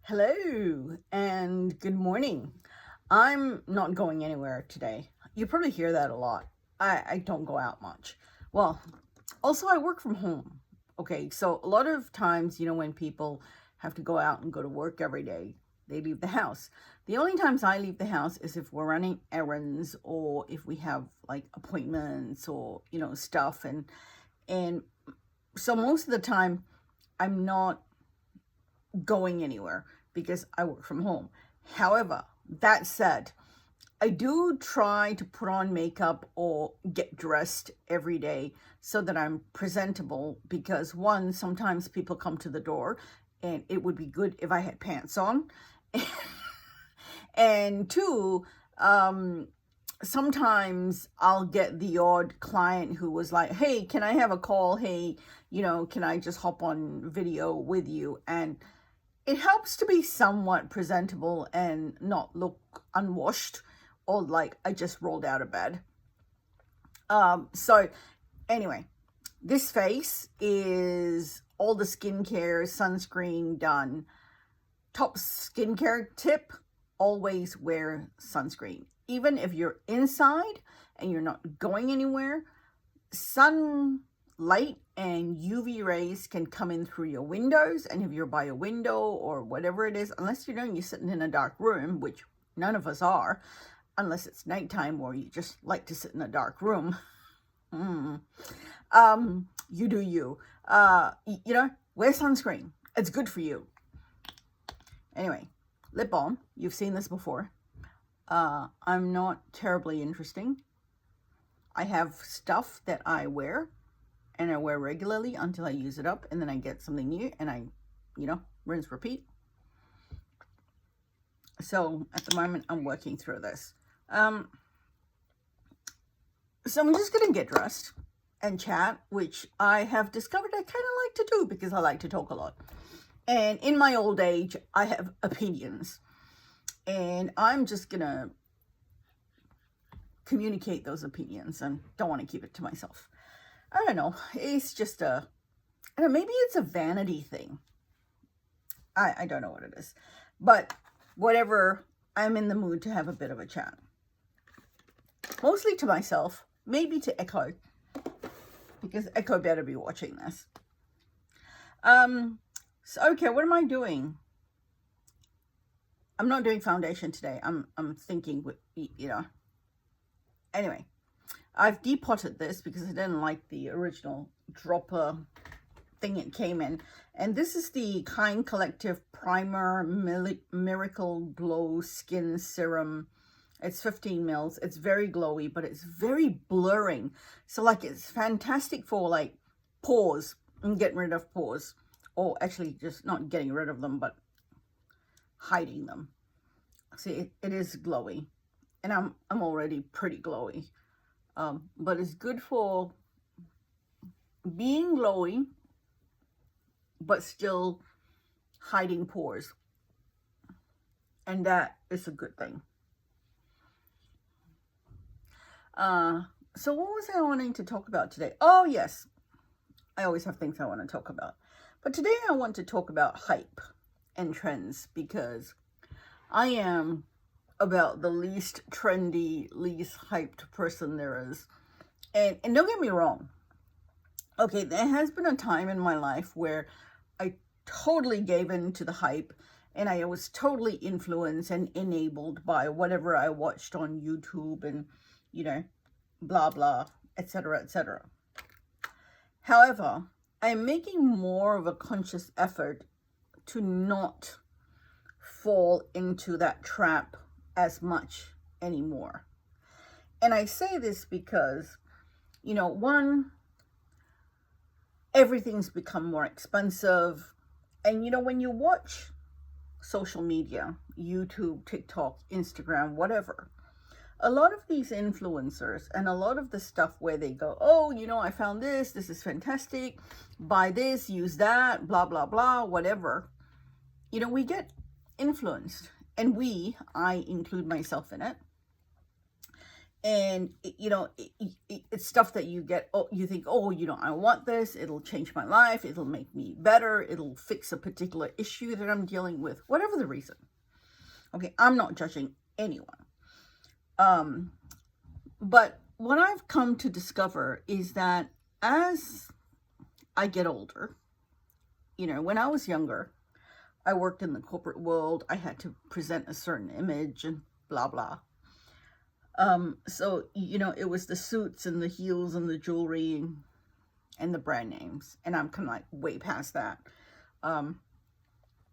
Hello and good morning. I'm not going anywhere today. You probably hear that a lot. I don't go out much. Well, also I work from home. Okay, so a lot of times, when people have to go out and go to work every day, they leave the house. The only times I leave the house is if we're running errands or if we have like appointments or, stuff and so most of the time I'm not going anywhere because I work from home. However, that said, I do try to put on makeup or get dressed every day so that I'm presentable because one, sometimes people come to the door and it would be good if I had pants on. And two, sometimes I'll get the odd client who was like, hey, can I have a call? Hey, can I just hop on video with you? And it helps to be somewhat presentable and not look unwashed or like I just rolled out of bed. So anyway, this face is all the skincare, sunscreen done. Top skincare tip, always wear sunscreen. Even if you're inside and you're not going anywhere, sunlight and UV rays can come in through your windows. And if you're by a window or whatever it is, unless you're sitting in a dark room, which none of us are, unless it's nighttime or you just like to sit in a dark room, you do you. Wear sunscreen. It's good for you. Anyway, lip balm. You've seen this before. I'm not terribly interesting. I have stuff that I wear and I wear regularly until I use it up, and then I get something new and I, rinse, repeat. So at the moment I'm working through this. So I'm just going to get dressed and chat, which I have discovered I kind of like to do because I like to talk a lot. And in my old age, I have opinions. And I'm just going to communicate those opinions and don't want to keep it to myself. I don't know. It's just maybe it's a vanity thing. I don't know what it is. But whatever, I'm in the mood to have a bit of a chat. Mostly to myself, maybe to Echo, because Echo better be watching this. So, okay, what am I doing? I'm not doing foundation today. I'm thinking with, Anyway, I've depotted this because I didn't like the original dropper thing it came in. And this is the Kind Collective Primer Miracle Glow Skin Serum. It's 15 mils. It's very glowy, but it's very blurring. So like it's fantastic for like pores and getting rid of pores. Or actually just not getting rid of them, but hiding them. See, it is glowy. And I'm already pretty glowy. But it's good for being glowy, but still hiding pores. And that is a good thing. So what was I wanting to talk about today? Oh, yes. I always have things I want to talk about. But today I want to talk about hype and trends because I am about the least trendy, least hyped person there is. And don't get me wrong. Okay, there has been a time in my life where I totally gave in to the hype and I was totally influenced and enabled by whatever I watched on YouTube and, blah, blah, etc., etc. However, I'm making more of a conscious effort to not fall into that trap as much anymore. And I say this because, one, everything's become more expensive. And, when you watch social media, YouTube, TikTok, Instagram, whatever, a lot of these influencers and a lot of the stuff where they go, oh, I found this is fantastic, buy this, use that, blah, blah, blah, whatever. We get influenced. And I include myself in it. And, it's stuff that you get, oh, you think, oh, I want this. It'll change my life. It'll make me better. It'll fix a particular issue that I'm dealing with, whatever the reason. Okay, I'm not judging anyone. But what I've come to discover is that as I get older, when I was younger, I worked in the corporate world. I had to present a certain image and blah, blah. So, it was the suits and the heels and the jewelry and the brand names. And I'm kind of like way past that. And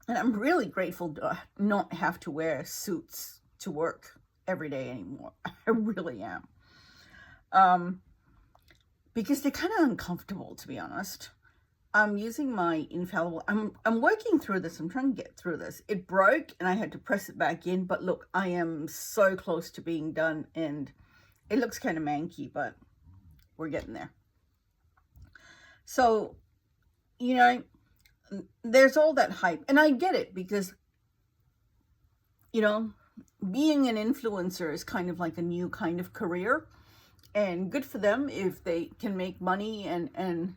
I'm really grateful to not have to wear suits to work every day anymore. I really am. Because they're kind of uncomfortable, to be honest. I'm using my infallible, I'm working through this. I'm trying to get through this. It broke and I had to press it back in, but look, I am so close to being done and it looks kind of manky, but we're getting there. So, there's all that hype and I get it because, being an influencer is kind of like a new kind of career and good for them if they can make money and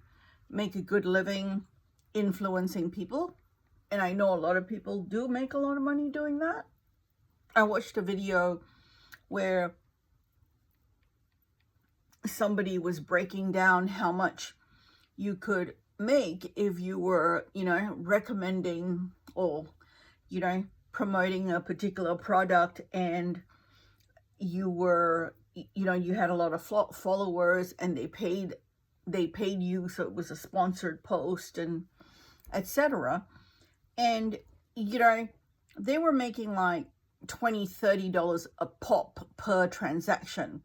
make a good living influencing people. And I know a lot of people do make a lot of money doing that. I watched a video where somebody was breaking down how much you could make if you were, recommending or, promoting a particular product and you were, you had a lot of followers and they paid you, so it was a sponsored post and etc. And they were making like $20-$30 a pop per transaction.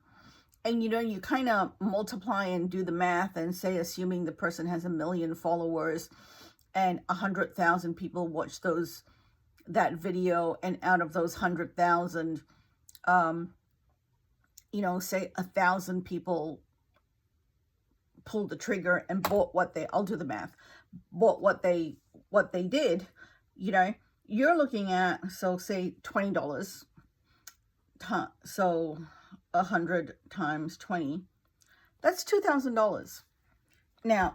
And you kind of multiply and do the math and say, assuming the person has 1 million followers and 100,000 people watch that video, and out of those 100,000, say 1,000 people pulled the trigger and bought I'll do the math, bought what they did, you're looking at, so say $20, so 100 times 20, that's $2,000. Now,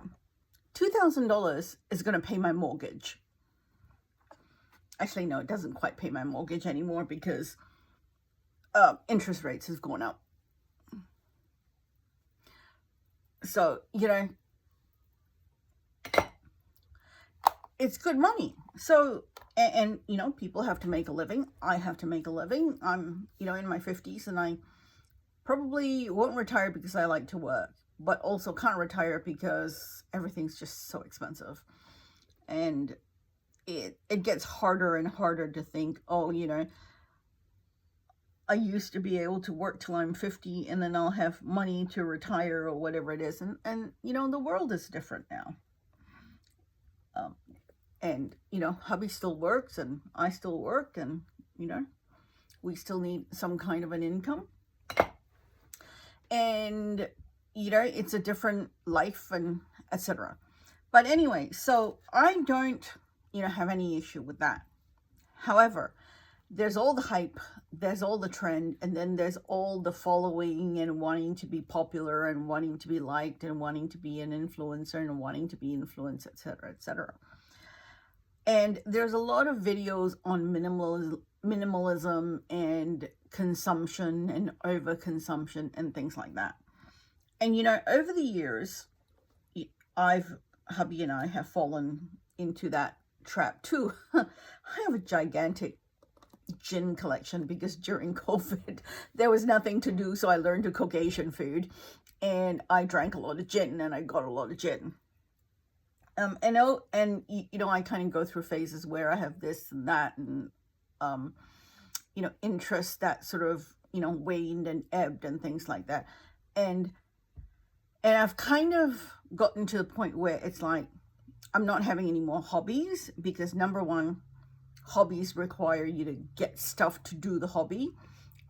$2,000 is going to pay my mortgage. Actually, no, it doesn't quite pay my mortgage anymore because interest rates have gone up. So, it's good money. So, and people have to make a living. I have to make a living. I'm, in my 50s and I probably won't retire because I like to work, but also can't retire because everything's just so expensive. And it gets harder and harder to think, oh, I used to be able to work till I'm 50 and then I'll have money to retire or whatever it is. And the world is different now. And hubby still works and I still work and, we still need some kind of an income. And, it's a different life and etc. But anyway, so I don't, have any issue with that. However, there's all the hype, there's all the trend, and then there's all the following and wanting to be popular and wanting to be liked and wanting to be an influencer and wanting to be influenced, etc., etc. And there's a lot of videos on minimalism and consumption and overconsumption and things like that. And, over the years, hubby and I have fallen into that trap too. I have a gigantic gin collection because during COVID there was nothing to do, so I learned to cook Asian food and I drank a lot of gin and I got a lot of gin. And I kind of go through phases where I have this and that and interest that sort of waned and ebbed and things like that. And I've kind of gotten to the point where it's like I'm not having any more hobbies because, number one, hobbies require you to get stuff to do the hobby.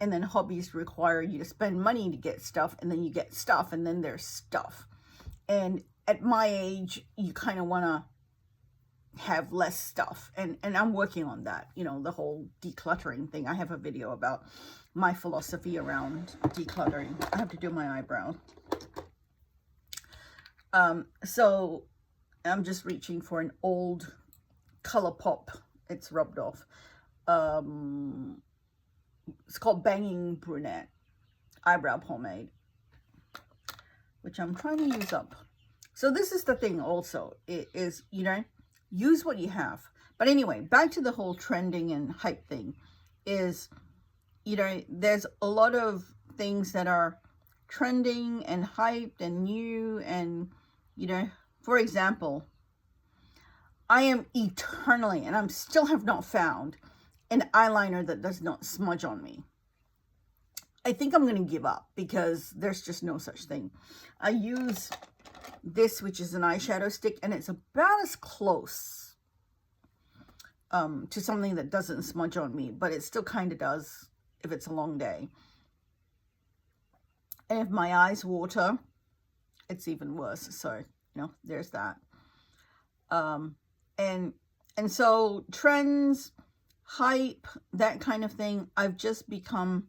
And then hobbies require you to spend money to get stuff. And then you get stuff and then there's stuff. And at my age, you kind of want to have less stuff. And I'm working on that, you know, the whole decluttering thing. I have a video about my philosophy around decluttering. I have to do my eyebrow. So I'm just reaching for an old ColourPop. It's rubbed off. It's called Banging Brunette eyebrow pomade, which I'm trying to use up. So this is the thing also, it is, you know, use what you have. But anyway, back to the whole trending and hype thing is, you know, there's a lot of things that are trending and hyped and new. And, you know, for example, I am eternally, and I still have not found an eyeliner that does not smudge on me. I think I'm going to give up because there's just no such thing. I use this, which is an eyeshadow stick, and it's about as close to something that doesn't smudge on me, but it still kind of does if it's a long day. And if my eyes water, it's even worse. So, you know, there's that. And so trends, hype, that kind of thing, I've just become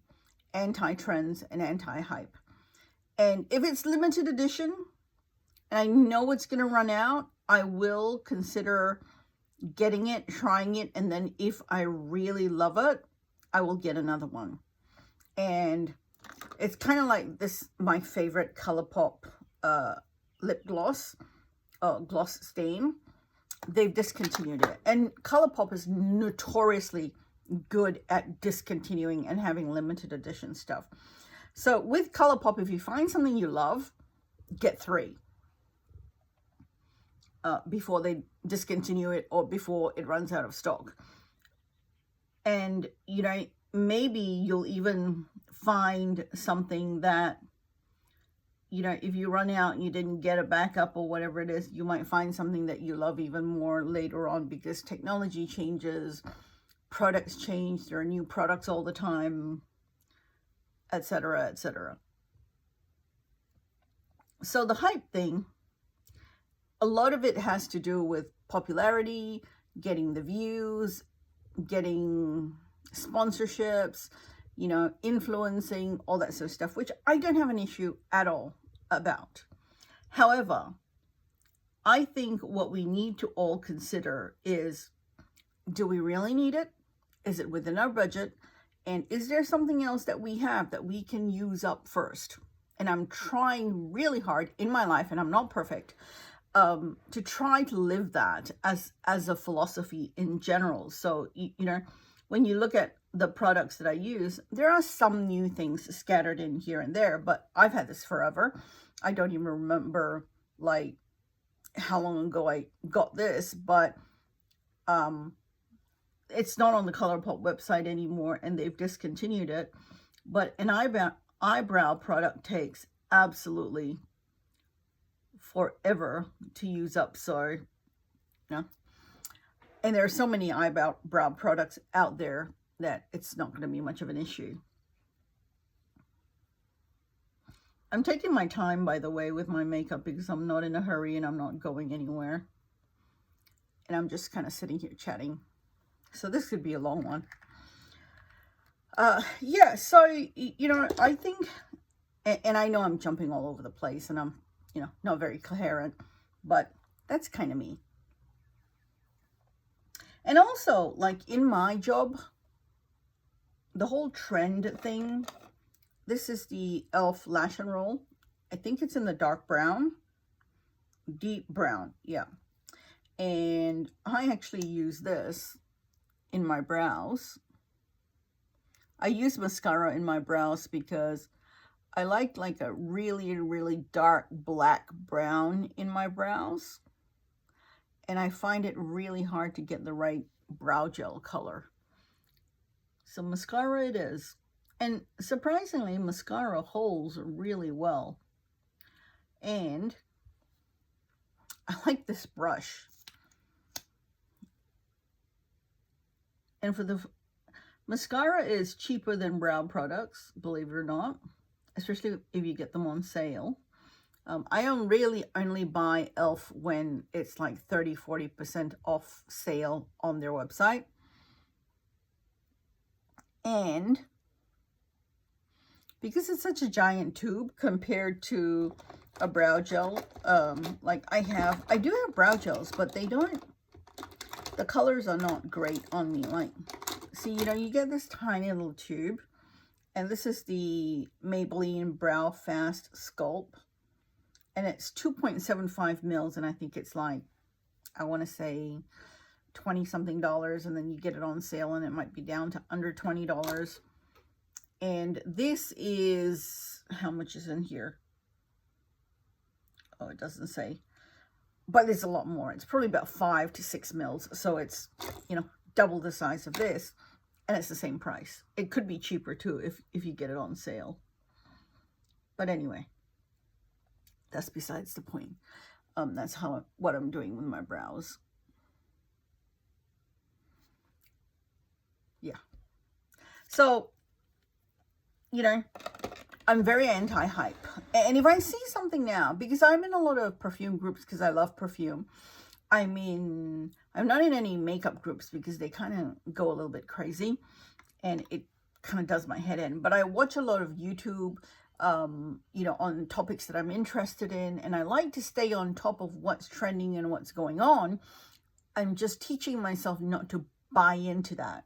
anti-trends and anti-hype. And if it's limited edition and I know it's going to run out, I will consider getting it, trying it, and then if I really love it, I will get another one. And it's kind of like this, my favorite ColourPop lip gloss, gloss stain. They've discontinued it. And ColourPop is notoriously good at discontinuing and having limited edition stuff. So with ColourPop, if you find something you love, get 3 before they discontinue it or before it runs out of stock. And, you know, maybe you'll even find something that, you know, if you run out and you didn't get a backup or whatever it is, you might find something that you love even more later on, because technology changes, products change, there are new products all the time, etc., etc. So the hype thing, a lot of it has to do with popularity, getting the views, getting sponsorships, you know, influencing, all that sort of stuff, which I don't have an issue at all about. However, I think what we need to all consider is, do we really need it? Is it within our budget? And is there something else that we have that we can use up first? And I'm trying really hard in my life, and I'm not perfect, to try to live that as a philosophy in general. So, you know, when you look at the products that I use, there are some new things scattered in here and there, but I've had this forever. I don't even remember like how long ago I got this, but it's not on the ColourPop website anymore and they've discontinued it. But an eyebrow product takes absolutely forever to use up. So, you know, and there are so many eyebrow products out there that it's not going to be much of an issue. I'm taking my time, by the way, with my makeup because I'm not in a hurry and I'm not going anywhere. And I'm just kind of sitting here chatting. So this could be a long one. Yeah, so, you know, I think, and I know I'm jumping all over the place and I'm, you know, not very coherent, but that's kind of me. And also, like in my job, the whole trend thing, this is the e.l.f. Lash and Roll. I think it's in the dark brown, deep brown, yeah. And I actually use this in my brows. I use mascara in my brows because I like a really, really dark black brown in my brows. And I find it really hard to get the right brow gel color. So mascara it is. And surprisingly, mascara holds really well. And I like this brush. And for the mascara is cheaper than brow products, believe it or not, especially if you get them on sale. I really only buy e.l.f. when it's like 30-40% off sale on their website. And because it's such a giant tube compared to a brow gel, like I do have brow gels, but the colors are not great on me. Like, see, you know, you get this tiny little tube, and this is the Maybelline Brow Fast Sculpt, and it's 2.75 mils, and I think it's like, I want to say $20-something, and then you get it on sale, and it might be down to under $20. And this is, how much is in here? Oh, it doesn't say, but it's a lot more. It's probably about 5 to 6 mils. So it's, you know, double the size of this, and it's the same price. It could be cheaper too if you get it on sale. But anyway, that's besides the point. That's what I'm doing with my brows. Yeah. So, you know, I'm very anti-hype. And if I see something now, because I'm in a lot of perfume groups because I love perfume. I mean, I'm not in any makeup groups because they kind of go a little bit crazy. And it kind of does my head in. But I watch a lot of YouTube, you know, on topics that I'm interested in. And I like to stay on top of what's trending and what's going on. I'm just teaching myself not to buy into that.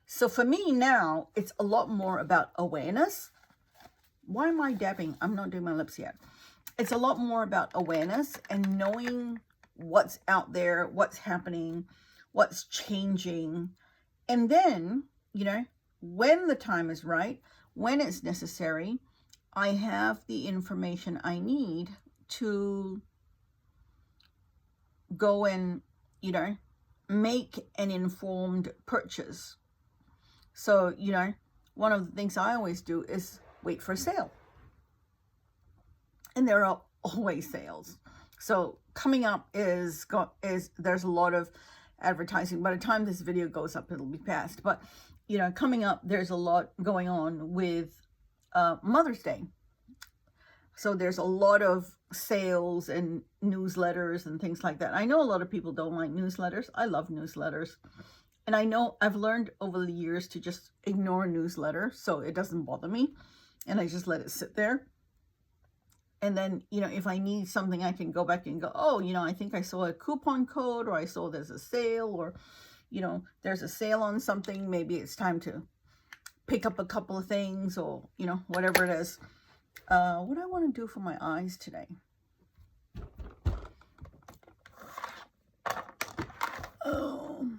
So for me now, it's a lot more about awareness. Why am I dabbing? I'm not doing my lips yet. It's a lot more about awareness and knowing what's out there, what's happening, what's changing. And then, you know, when the time is right, when it's necessary, I have the information I need to go and, you know, make an informed purchase. So, you know, one of the things I always do is wait for a sale. And there are always sales. So coming up is there's a lot of advertising. By the time this video goes up, it'll be past. But, you know, coming up, there's a lot going on with Mother's Day. So there's a lot of sales and newsletters and things like that. I know a lot of people don't like newsletters. I love newsletters. And I know I've learned over the years to just ignore newsletters, so it doesn't bother me. And I just let it sit there. And then, you know, if I need something, I can go back and go, oh, you know, I think I saw a coupon code, or I saw there's a sale, or, you know, there's a sale on something. Maybe it's time to pick up a couple of things, or, you know, whatever it is. What do I want to do for my eyes today? Oh,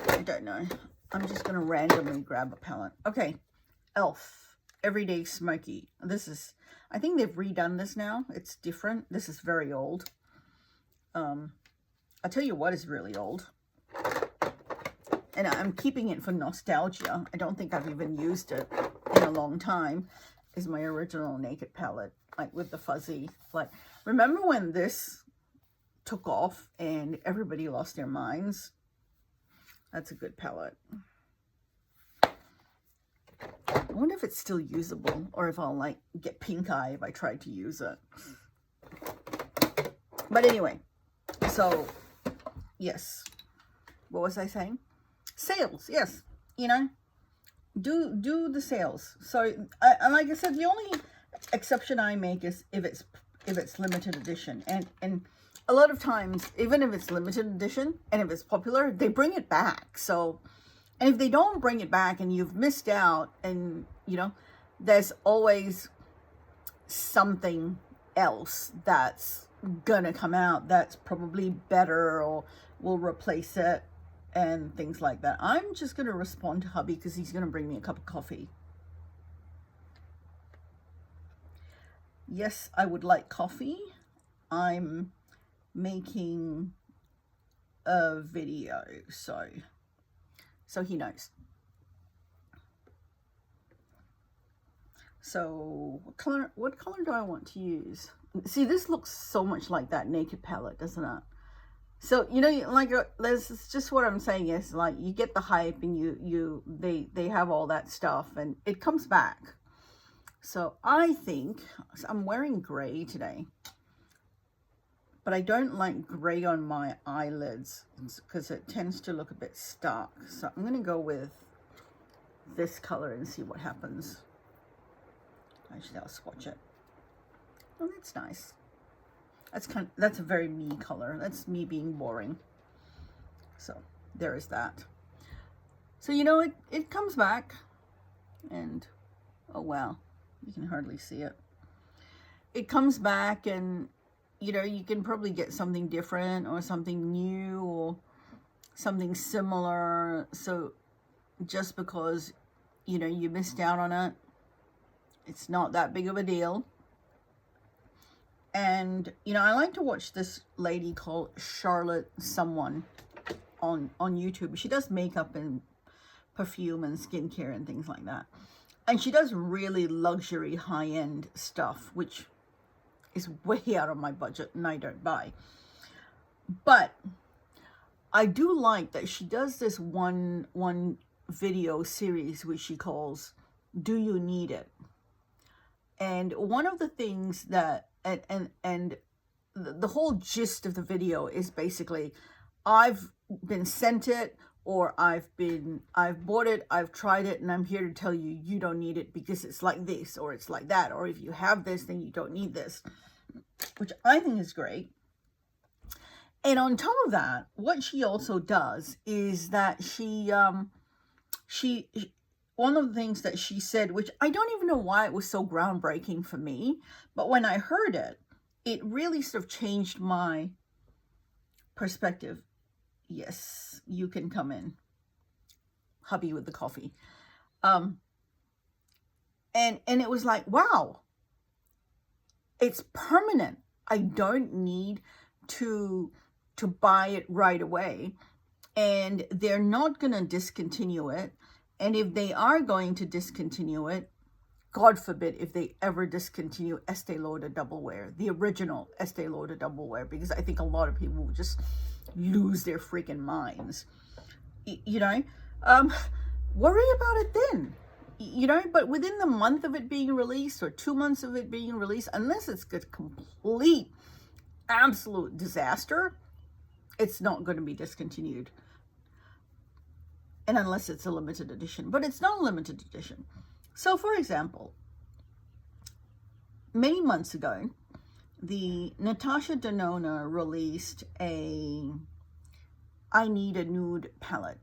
I don't know. I'm just going to randomly grab a palette. Okay, e.l.f. Everyday Smoky. This is, I think they've redone this now. It's different. This is very old. I'll tell you what is really old. And I'm keeping it for nostalgia. I don't think I've even used it in a long time. Is my original Naked palette, like with the fuzzy. Like, remember when this took off and everybody lost their minds? That's a good palette. I wonder if it's still usable, or if I'll like get pink eye if I try to use it. But anyway, so yes, what was I saying? Sales, yes, you know, do the sales. So and like I said, the only exception I make is if it's limited edition, and a lot of times, even if it's limited edition and if it's popular, they bring it back. So, and if they don't bring it back and you've missed out, and you know, there's always something else that's gonna come out that's probably better or will replace it and things like that. I'm just gonna respond to hubby because he's gonna bring me a cup of coffee. Yes, I would like coffee. I'm making a video, so he knows. So what color do I want to use? See, this looks so much like that Naked palette, doesn't it? So, you know, like, it's just what I'm saying is, like, you get the hype and they have all that stuff and it comes back. So I think, I'm wearing gray today, but I don't like gray on my eyelids because it tends to look a bit stark. So I'm going to go with this color and see what happens. Actually, I'll swatch it. Oh, that's nice. That's a very me color. That's me being boring. So there is that. So, you know, it comes back and, oh wow, you can hardly see it. It comes back and, you know, you can probably get something different or something new or something similar. So just because, you know, you missed out on it, it's not that big of a deal. And, you know, I like to watch this lady called Charlotte someone on YouTube. She does makeup and perfume and skincare and things like that. And she does really luxury high-end stuff, which is way out of my budget and I don't buy. But I do like that she does this one video series which she calls Do You Need It? And one of the things that and the whole gist of the video is basically, I've been sent it, or I've bought it, I've tried it, and I'm here to tell you, you don't need it because it's like this, or it's like that, or if you have this, then you don't need this, which I think is great. And on top of that, what she also does is that she one of the things that she said, which I don't even know why it was so groundbreaking for me, but when I heard it, it really sort of changed my perspective. Yes, you can come in, hubby with the coffee. And it was like, wow, it's permanent. I don't need to buy it right away, and they're not going to discontinue it. And if they are going to discontinue it, God forbid if they ever discontinue Estee Lauder Double Wear, the original Estee Lauder Double Wear, because I think a lot of people will just lose their freaking minds. You know, worry about it then. You know, but within the month of it being released or 2 months of it being released, unless it's a complete, absolute disaster, it's not going to be discontinued. And unless it's a limited edition, but it's not a limited edition. So for example, many months ago, the Natasha Denona released a I Need a Nude palette.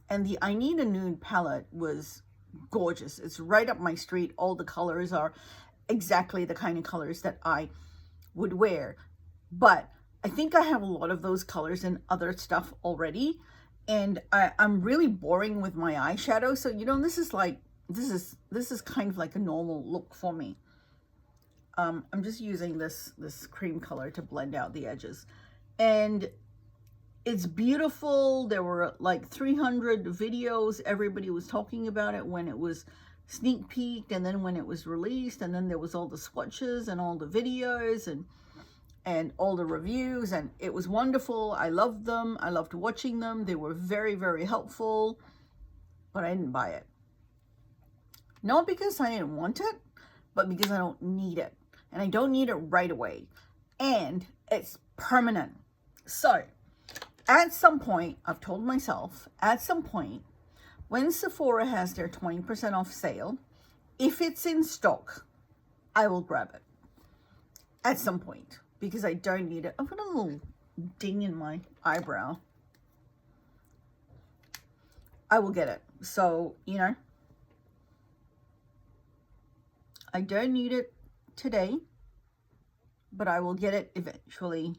And the I Need a Nude palette was gorgeous. It's right up my street. All the colors are exactly the kind of colors that I would wear. But I think I have a lot of those colors in other stuff already. And I'm really boring with my eyeshadow. So, you know, this is kind of like a normal look for me. I'm just using this cream color to blend out the edges. And it's beautiful. There were like 300 videos. Everybody was talking about it when it was sneak peeked, and then when it was released, and then there was all the swatches and all the videos and all the reviews, and it was wonderful. I loved them. I loved watching them. They were very, very helpful, but I didn't buy it. Not because I didn't want it, but because I don't need it. And I don't need it right away. And it's permanent. So, at some point, I've told myself, at some point, when Sephora has their 20% off sale, if it's in stock, I will grab it. At some point. Because I don't need it. I've got a little ding in my eyebrow. I will get it. So, you know, I don't need it today, but I will get it eventually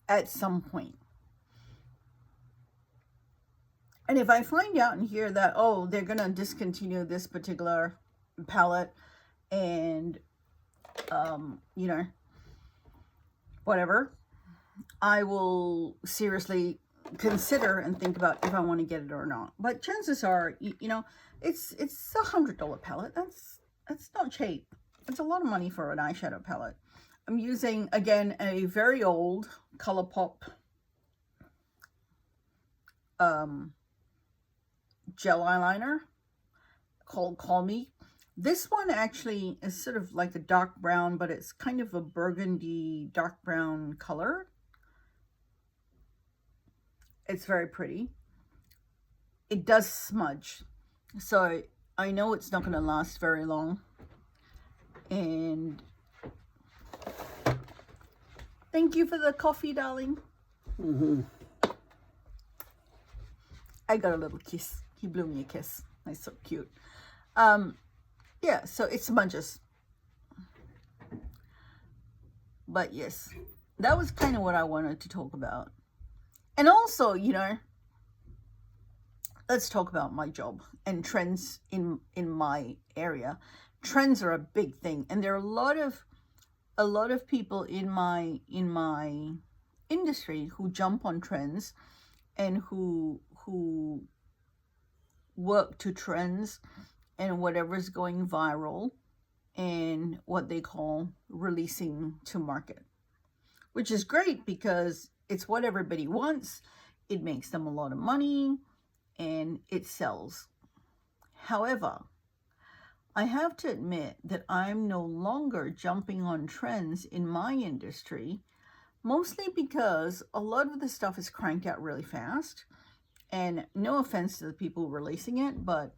at some point. And if I find out and hear that, oh, they're going to discontinue this particular palette and you know, whatever, I will seriously consider and think about if I want to get it or not. But chances are, you know, it's $100 palette. That's not cheap. It's a lot of money for an eyeshadow palette. I'm using, again, a very old ColourPop gel eyeliner called Call Me. This one actually is sort of like a dark brown, but it's kind of a burgundy dark brown color. It's very pretty. It does smudge, so I know it's not going to last very long. And thank you for the coffee, darling. I got a little kiss. He blew me a kiss. That's so cute. Yeah, so it smudges. But yes, that was kind of what I wanted to talk about. And also, you know, let's talk about my job and trends in my area. Trends are a big thing, and there are a lot of people in my industry who jump on trends and who work to trends and whatever's going viral and what they call releasing to market, which is great because it's what everybody wants. It makes them a lot of money and it sells. However, I have to admit that I'm no longer jumping on trends in my industry, mostly because a lot of the stuff is cranked out really fast. And no offense to the people releasing it, but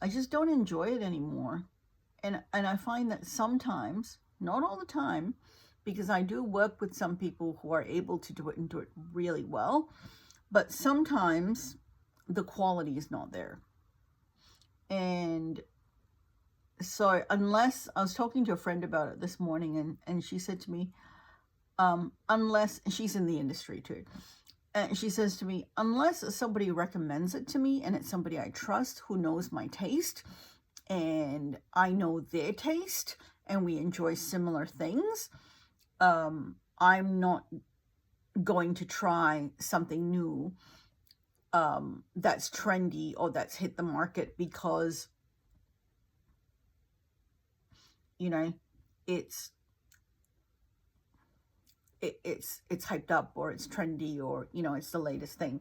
I just don't enjoy it anymore. And I find that sometimes, not all the time, because I do work with some people who are able to do it and do it really well, but sometimes the quality is not there. And so unless, I was talking to a friend about it this morning, and she said to me, unless, she's in the industry too, and she says to me, unless somebody recommends it to me and it's somebody I trust who knows my taste and I know their taste and we enjoy similar things, I'm not going to try something new that's trendy or that's hit the market because, you know, it's hyped up or it's trendy or, you know, it's the latest thing.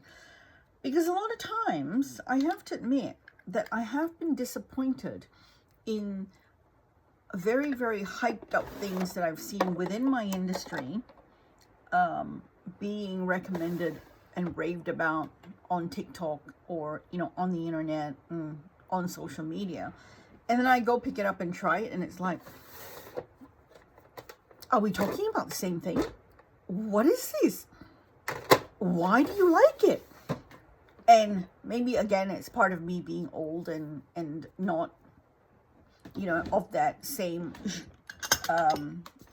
Because a lot of times I have to admit that I have been disappointed in very, very hyped up things that I've seen within my industry being recommended and raved about on TikTok or, you know, on the internet and on social media. And then I go pick it up and try it and it's like, are we talking about the same thing? What is this? Why do you like it? And maybe again, it's part of me being old and not, you know, of that same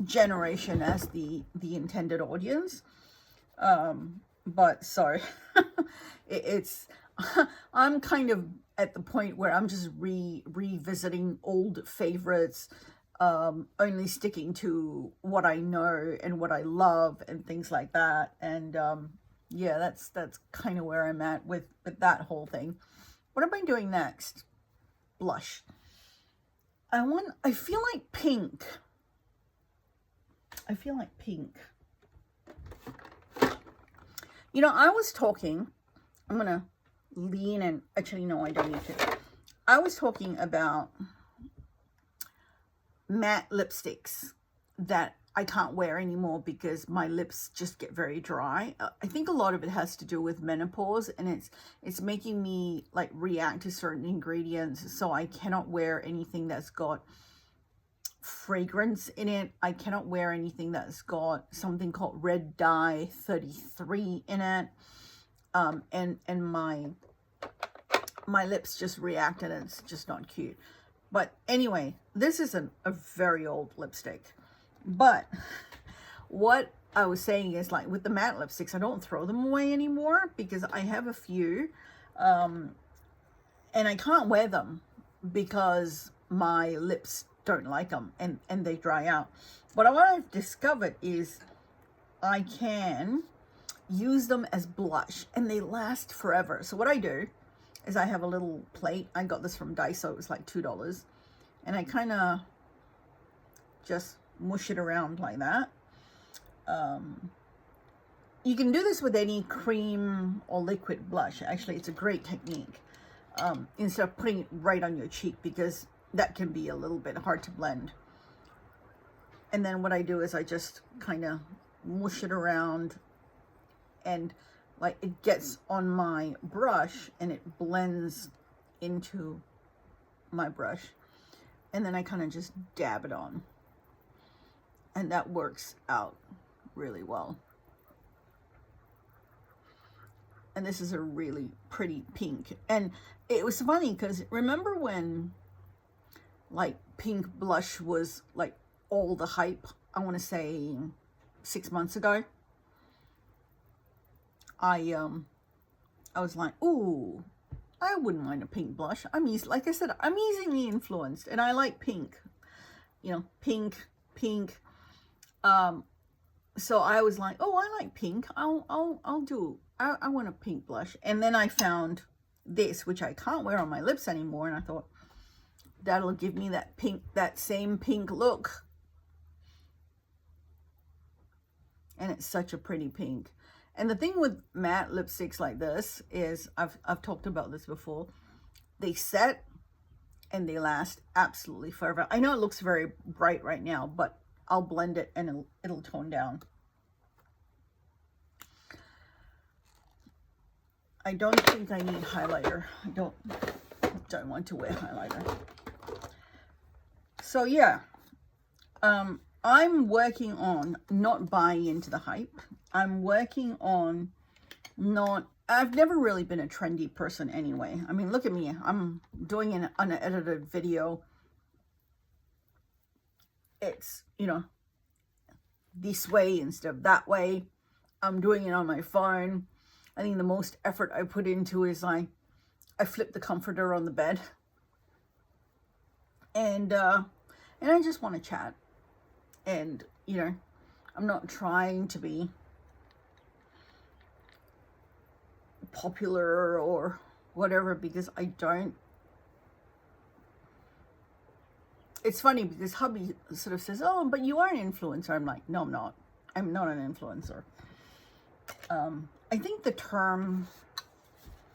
generation as the intended audience. But sorry, it's I'm kind of at the point where I'm just revisiting old favorites. Only sticking to what I know and what I love and things like that. And yeah, that's kind of where I'm at with that whole thing. What am I doing next? Blush. I feel like pink. I feel like pink. You know, I was talking, I'm gonna lean and actually no, I don't need to. I was talking about matte lipsticks that I can't wear anymore because my lips just get very dry. I think a lot of it has to do with menopause, and it's making me like react to certain ingredients, so I cannot wear anything that's got fragrance in it. I cannot wear anything that's got something called red dye 33 in it, and my lips just react and it's just not cute. But anyway, this is a very old lipstick. But what I was saying is, like, with the matte lipsticks, I don't throw them away anymore because I have a few. And I can't wear them because my lips don't like them and they dry out. But what I've discovered is I can use them as blush and they last forever. So what I do is I have a little plate. I got this from Daiso. It was like $2. And I kind of just mush it around like that. You can do this with any cream or liquid blush. Actually, it's a great technique. instead of putting it right on your cheek, because that can be a little bit hard to blend. And then what I do is I just kind of mush it around, and like it gets on my brush and it blends into my brush, and then I kind of just dab it on, and that works out really well. And this is a really pretty pink. And it was funny because remember when like pink blush was like all the hype, I want to say 6 months ago, I was like, ooh, I wouldn't mind a pink blush. Like I said, I'm easily influenced, and I like pink, you know, pink. So I was like, oh, I like pink. I want a pink blush. And then I found this, which I can't wear on my lips anymore, and I thought that'll give me that pink, that same pink look. And it's such a pretty pink. And the thing with matte lipsticks like this is, I've talked about this before, they set and they last absolutely forever. I know it looks very bright right now, but I'll blend it and it'll tone down. I don't think I need highlighter. I don't want to wear highlighter. So yeah, I'm working on not buying into the hype. I'm working on I've never really been a trendy person anyway. I mean, look at me. I'm doing an unedited video. It's, you know, this way instead of that way. I'm doing it on my phone. I think the most effort I put into is I flip the comforter on the bed. And I just want to chat. And, you know, I'm not trying to be popular or whatever, because I don't. It's funny because hubby sort of says, oh, but you are an influencer. I'm like, no, I'm not. I'm not an influencer. I think the term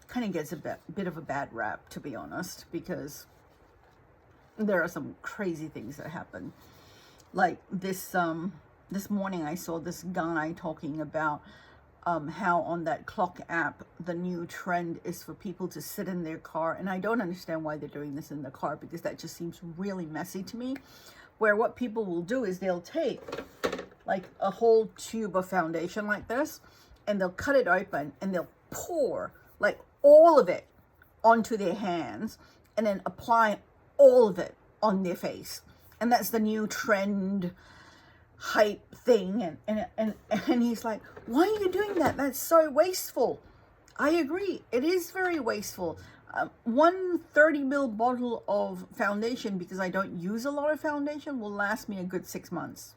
kind of gets a bit of a bad rap, to be honest, because there are some crazy things that happen. Like this morning I saw this guy talking about how on that clock app, the new trend is for people to sit in their car. And I don't understand why they're doing this in the car, because that just seems really messy to me. Where what people will do is they'll take like a whole tube of foundation like this, and they'll cut it open and they'll pour like all of it onto their hands, and then apply all of it on their face. And that's the new trend hype thing. And he's like, why are you doing that? That's so wasteful. I agree. It is very wasteful. One 30 ml bottle of foundation, because I don't use a lot of foundation, will last me a good 6 months,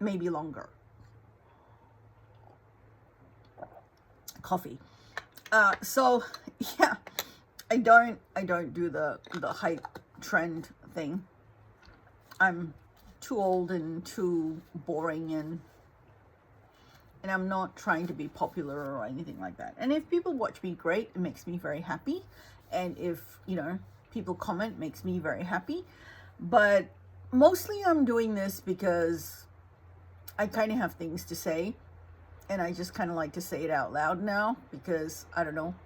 maybe longer. Coffee. So yeah, I don't do the hype trend thing. I'm too old and too boring, and I'm not trying to be popular or anything like that. And if people watch me, great, it makes me very happy. And if, you know, people comment, makes me very happy. But mostly I'm doing this because I kind of have things to say, and I just kind of like to say it out loud now, because I don't know,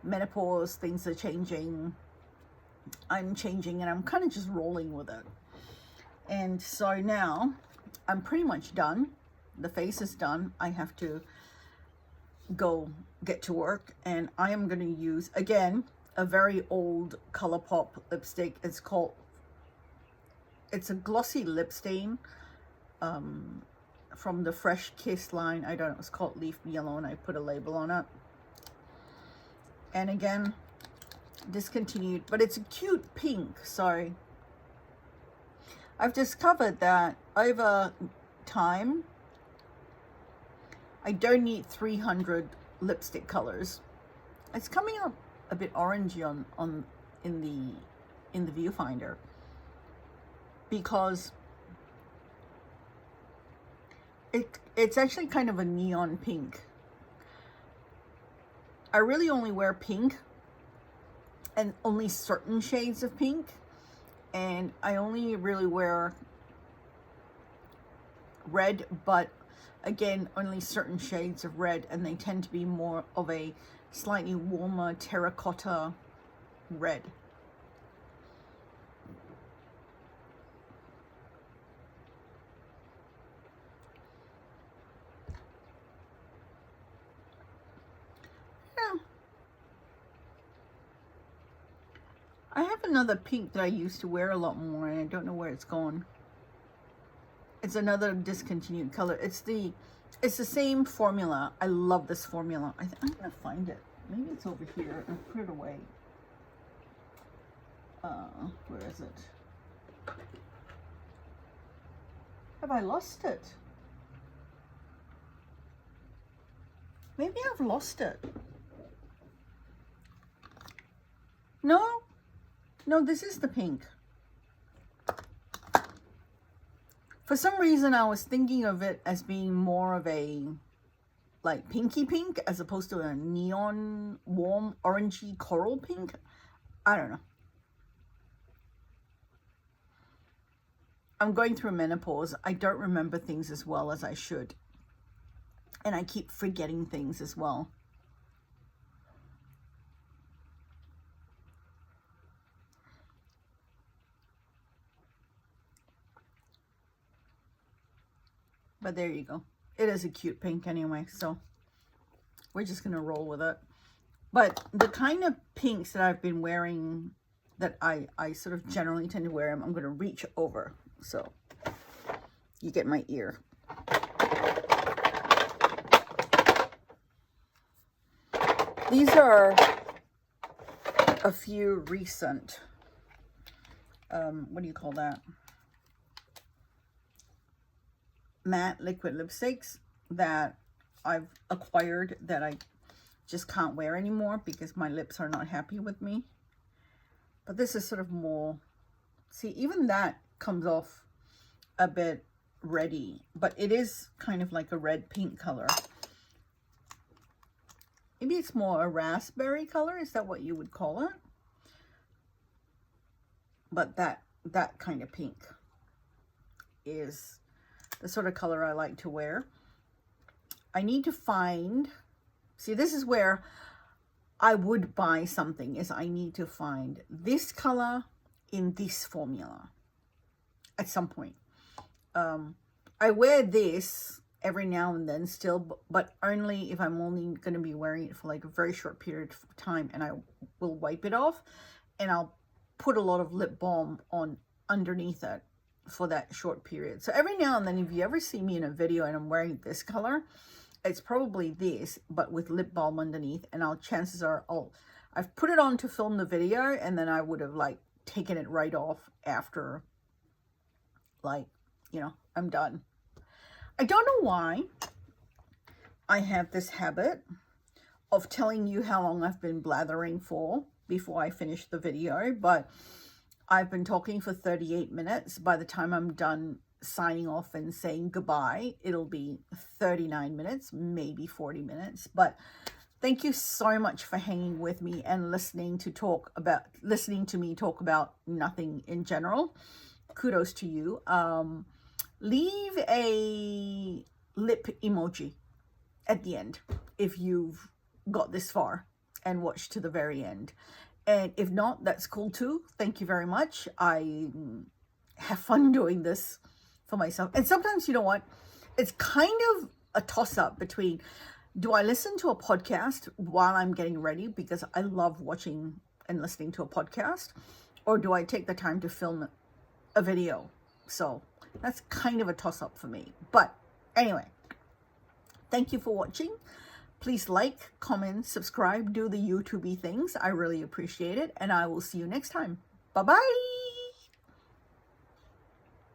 menopause, things are changing, I'm changing, and I'm kind of just rolling with it. And so now I'm pretty much done. The face is done. I have to go get to work, and I am going to use, again, a very old ColourPop lipstick. It's a glossy lip stain from the Fresh Kiss line. I don't know, it's called Leave Me Alone. I put a label on it. And again, discontinued, but it's a cute pink. So I've discovered that over time, I don't need 300 lipstick colors. It's coming up a bit orangey in the viewfinder, because it's actually kind of a neon pink. I really only wear pink and only certain shades of pink. And I only really wear red, but again, only certain shades of red, and they tend to be more of a slightly warmer terracotta red. Yeah. I have another pink that I used to wear a lot more, and I don't know where it's gone. It's another discontinued color. It's the same formula. I love this formula. I'm gonna find it. Maybe it's over here. I put it away. Where is it? Have I lost it? Maybe I've lost it. No, this is the pink. For some reason, I was thinking of it as being more of a like pinky pink as opposed to a neon warm orangey coral pink. I don't know. I'm going through menopause. I don't remember things as well as I should. And I keep forgetting things as well. But there you go. It is a cute pink anyway, so we're just going to roll with it. But the kind of pinks that I've been wearing, that I sort of generally tend to wear them, I'm going to reach over. So you get my ear. These are a few recent, what do you call that? Matte liquid lipsticks that I've acquired that I just can't wear anymore because my lips are not happy with me. But this is sort of more, see, even that comes off a bit reddy, but it is kind of like a red pink color. Maybe it's more a raspberry color. Is that what you would call it? But that kind of pink is the sort of color I like to wear. I need to find, see, this is where I would buy something, is I need to find this color in this formula at some point. I wear this every now and then still, but only if I'm only going to be wearing it for like a very short period of time, and I will wipe it off and I'll put a lot of lip balm on underneath it for that short period. So every now and then, if you ever see me in a video and I'm wearing this color, it's probably this, but with lip balm underneath, and chances are I've put it on to film the video, and then I would have like taken it right off after, like, you know, I'm done. I don't know why I have this habit of telling you how long I've been blathering for before I finish the video, but I've been talking for 38 minutes. By the time I'm done signing off and saying goodbye, it'll be 39 minutes, maybe 40 minutes. But thank you so much for hanging with me and listening to me talk about nothing in general. Kudos to you. Leave a lip emoji at the end if you've got this far and watched to the very end. And if not, that's cool too. Thank you very much. I have fun doing this for myself. And sometimes, you know what? It's kind of a toss-up between, do I listen to a podcast while I'm getting ready because I love watching and listening to a podcast, or do I take the time to film a video? So that's kind of a toss-up for me. But anyway, thank you for watching. Please like, comment, subscribe, do the YouTube-y things. I really appreciate it. And I will see you next time. Bye-bye.